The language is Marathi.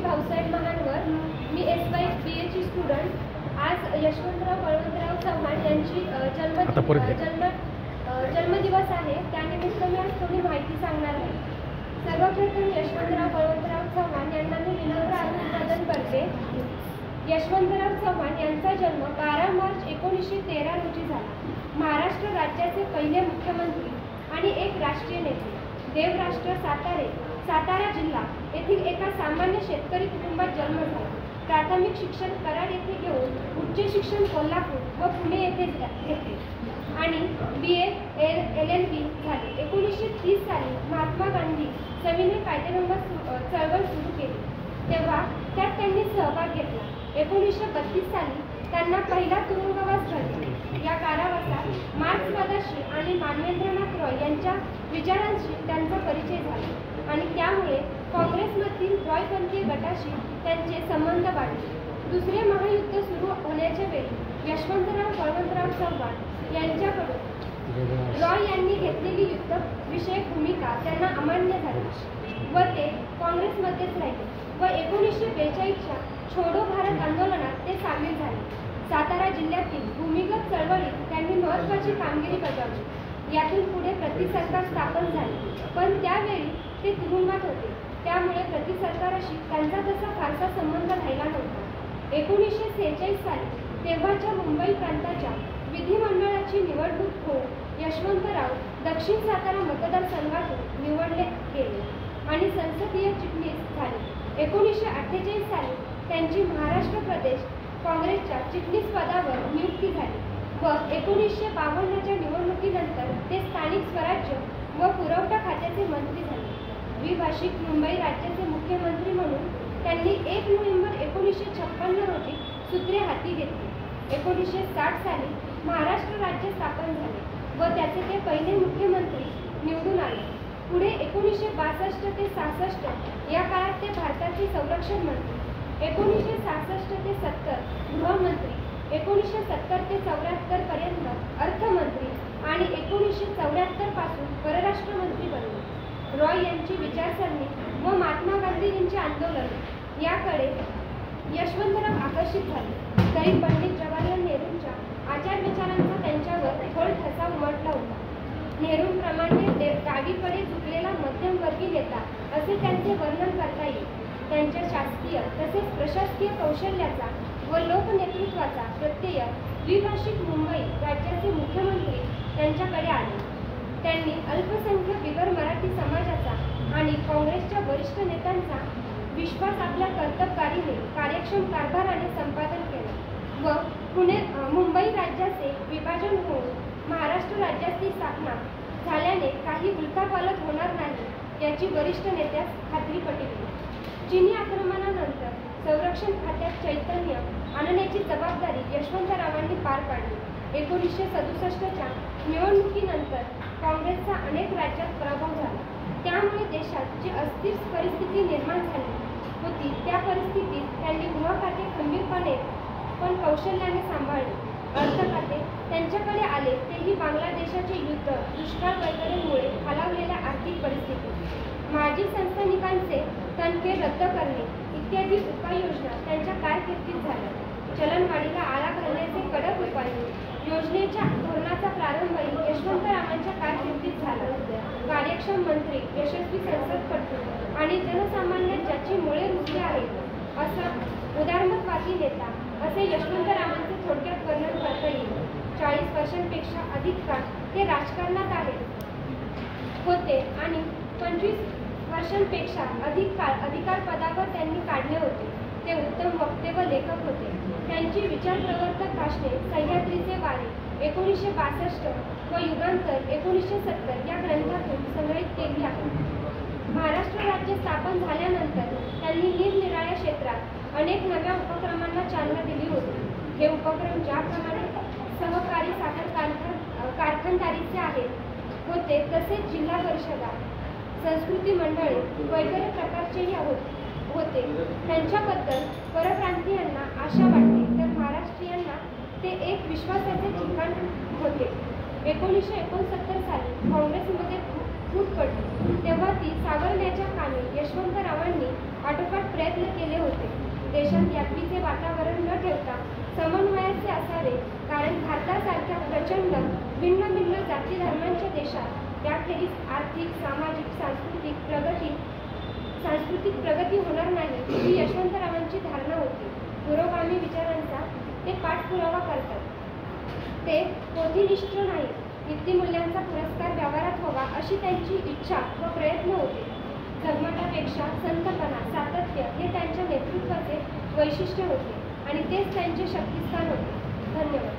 भाऊसाहेब महानवर, मी SY BA ची स्टुडंट। आज यशवंतराव बळवंतराव चव्हाण यांची जन्मदिवस आहे, त्यानिमित्त मी आज थोडी माहिती सांगणार आहे। सर्वप्रथम यशवंतराव बळवंतराव चव्हाण यांना मी विनम्र अभिवादन करते। यशवंतराव चव्हाण यांचा जन्म 12 मार्च 1913 रोजी झाला। महाराष्ट्र राज्याचे पहिले मुख्यमंत्री आणि एक राष्ट्रीय नेते। देवराष्ट्र सातारा जिल्हा येथील एका सामान्य शेतकरी कुटुंबात जन्म झाला। प्राथमिक शिक्षण कराड येथे घेऊन उच्च शिक्षण कोल्हापूर व पुणे येथे घेतले आणि BA LLB झाले। 1930 साली महात्मा गांधी सविनय कायदेभंग चळवळ सुरू केली, तेव्हा त्यात त्यांनी सहभाग घेतला। 1932 साली त्यांना पहिला तुरुंगवास घडला। या कारावासात मार्क्सवादाशी आणि मानवेंद्रनाथ रॉय यांच्या विचारांशी त्यांचा परिचय झाला आणि त्यामुळे काँग्रेसमधील रॉयपंथी गटाशी त्यांचे संबंध वाढले। दुसरे महायुद्ध सुरू होण्याच्या वेळी यशवंतराव बळवंतराव चव्हाण यांच्याकडून रॉय यांनी घेतलेली युद्धविषयक भूमिका त्यांना अमान्य झाली व ते काँग्रेसमध्येच राहिले व 1942च्या छोडो भारत आंदोलनात ते सामील झाले। सातारा जिल्ह्यातील भूमिगत चळवळीत त्यांनी महत्त्वाची कामगिरी बजावली। यातून पुढे प्रतिसरकार स्थापन झाले, पण त्यावेळी ते तुरुंगात होते, त्यामुळे प्रतिसरकाराशी त्यांचा तसा फारसा संबंध राहिला नव्हता। 1946 साली तेव्हाच्या मुंबई प्रांताच्या विधिमंडळाची निवडणूक होऊन यशवंतराव दक्षिण सातारा मतदारसंघातून निवडले गेले आणि संसदीय चिटणीस झाले। 1948 साली त्यांची महाराष्ट्र प्रदेश काँग्रेसच्या चिटणीस पदावर नियुक्ती झाली व 1952च्या निवडणुकीनंतर ते स्थानिक स्वराज्य व पुरवठा खात्याचे मंत्री झाले। द्विभाषिक मुंबई राज्याचे मुख्यमंत्री म्हणून त्यांनी 1 नोव्हेंबर 1956 रोजी सूत्रे हाती घेतली। 1960 साली महाराष्ट्र राज्य स्थापन झाले व त्याचे ते पहिले मुख्यमंत्री निवडून आले। पुढे 1962 ते 66 या काळात ते भारताचे संरक्षण मंत्री, 1966 ते 70 गृहमंत्री, 1970 ते 74 पर्यंत अर्थमंत्री आणि 1974 पासून परराष्ट्र मंत्री बनले। रॉय यांची विचारसरणी व महात्मा गांधींचे आंदोलन याकडे यशवंतराव आकर्षित झाले, तरी पंडित जवाहरलाल नेहरूंच्या आचार विचारांचा त्यांच्यावर खोल ठसा उमटला होता। नेहरूंप्रमाणे डावीकडे झुकलेला मध्यमवर्गीय नेता असे त्यांचे वर्णन करता येईल। त्यांच्या शासकीय तसेच प्रशासकीय कौशल्याचा व लोकनेतृत्वाचा प्रत्यय द्विभाषिक मुंबई राज्याचे मुख्यमंत्री त्यांच्याकडे आले। त्यांनी अल्पसंख्याक बिगर मराठी समाजाचा आणि काँग्रेसच्या वरिष्ठ नेत्यांचा विश्वास आपल्या कर्तबगारीने कार्यक्षम कारभाराने संपादन केले व मुंबई राज्याचे विभाजन होऊन महाराष्ट्र राज्याची स्थापना झाल्याने काही उलथापालथ होणार नाही याची वरिष्ठ नेत्यास खात्री पटली। चिनी आक्रमणानंतर संरक्षण खात्यात चैतन्य आणण्याची जबाबदारी यशवंतरावांनी पार पाडली। 1967च्या निवडणुकीनंतर काँग्रेसचा अनेक राज्यात पराभव झाला, त्यामुळे देशात जी अस्थिर परिस्थिती निर्माण झाली होती त्या परिस्थितीत त्यांनी गृह खाते खंबीरपणे पण कौशल्याने सांभाळले। अर्थ खाते त्यांच्याकडे आले, तेही बांगलादेशाचे युद्ध, दुष्काळ वगैरेमुळे खालावलेल्या आर्थिक परिस्थितीत माजी संस्थानिकांचे तनखे रद्द करणे इत्यादी उपाययोजना त्यांच्या कारकिर्दीत झाल्या। चलनवाढीला आळा घालण्याचे कडक उपाय योजनेच्या धोरणाचा प्रारंभही यशवंतरावांच्या कारकिर्दीत झाला। कार्यक्षम मंत्री, यशस्वी संसदपटू आणि जनसामान्यात ज्याची मुळे रुजली आहेत असा उदारमतवादी नेता असे यशवंतरावांचे थोडक्यात वर्णन करता येईल। 40 वर्षांपेक्षा अधिक काळ ते राजकारणात होते आणि 25 वर्षांपेक्षा अधिक काळ अधिकार पदावर त्यांनी काढले होते। ते उत्तम वक्ते व लेखक होते। त्यांची विचारप्रवर्तक भाषणे सह्याद्रीचे वारे 1962 व युगांतर 1970 या ग्रंथातून संग्रहित केली आहे। महाराष्ट्र राज्य स्थापन झाल्यानंतर त्यांनी निरनिराळ्या क्षेत्रात अनेक नव्या उपक्रमांना चालना दिली होती। हे उपक्रम ज्याप्रमाणे सहकारी साखर कारखानदारीचे होते तसेच जिल्हा परिषदा, संस्कृती मंडळे वगैरे प्रकारचेही होते। त्यांच्याबद्दल परप्रांतीयांना आशा वाटते तर महाराष्ट्रीयांना ते एक विश्वासाचे ठिकाण होते। 1969 साली काँग्रेसमध्ये फूट पडली, तेव्हा ती सावरण्याच्या कामी यशवंतरावांनी आटोकाट प्रयत्न प्रयत्न केले होते. देशात व्याप्तीचे वातावरण न ठेवता समन्वयाचे असावे, कारण भारतासारख्या प्रचंड भिन्न भिन्न जाती धर्मांच्या देशात त्याखेरीज आर्थिक, सामाजिक, सांस्कृतिक प्रगती होणार नाही ही यशवंतरावांची धारणा होती. पुरोगामी विचारांचा ते पाठपुरावा करतात. ते पोथीनिष्ठ नाही, नीतिमूल्यांचा पुरस्कार व्यवहारात व्हावा अशी त्यांची इच्छा व प्रयत्न होते. झगमटापेक्षा संतपणा, सातत्य हे त्यांच्या नेतृत्वाचे वैशिष्ट्य होते आणि तेच त्यांचे शक्तिस्थान होते. धन्यवाद.